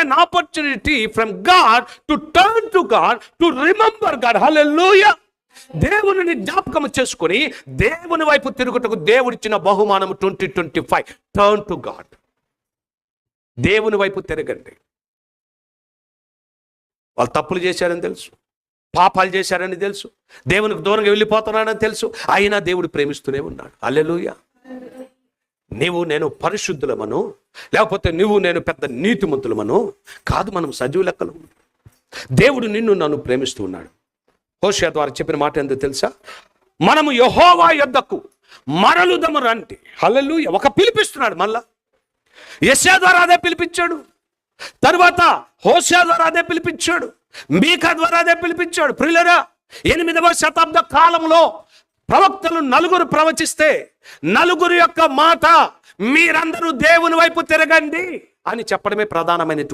an opportunity from God to turn to God, to remember God. Hallelujah. దేవుని జ్ఞాపకం చేసుకొని దేవుని వైపు తిరుగుటకు దేవుడిచ్చిన బహుమానం 2025. Turn to God. దేవుని వైపు తిరగండి. వాళ్ళు తప్పులు చేశారని తెలుసు, పాపాలు చేశారని తెలుసు, దేవునికి దూరంగా వెళ్ళిపోతున్నాడని తెలుసు, అయినా దేవుడు ప్రేమిస్తూనే ఉన్నాడు. హల్లెలూయా. నీవు నేను పరిశుద్ధులమను, లేకపోతే నువ్వు నేను పెద్ద నీతిమంతులమను కాదు, మనం సజీవ లెక్కలు. దేవుడు నిన్ను నన్ను ప్రేమిస్తూ ఉన్నాడు. హోషేయ ద్వారా చెప్పిన మాట ఏందో తెలుసా? మనము యెహోవా యొద్దకు మరలుదము రండి. హల్లెలూయా. ఒక పిలిపిస్తున్నాడు. మళ్ళా యెషయా ద్వారా అదే పిలిపించాడు, తర్వాత హోషేయ ద్వారా అదే పిలిపించాడు, మీకా ద్వారా అదే పిలిపించాడు. ప్రియులరా, 8వ శతాబ్ద కాలంలో ప్రవక్తలు 4 ప్రవచిస్తే 4 యొక్క మాట మీరందరూ దేవుని వైపు తిరగండి అని చెప్పడమే ప్రధానమైనటువంటి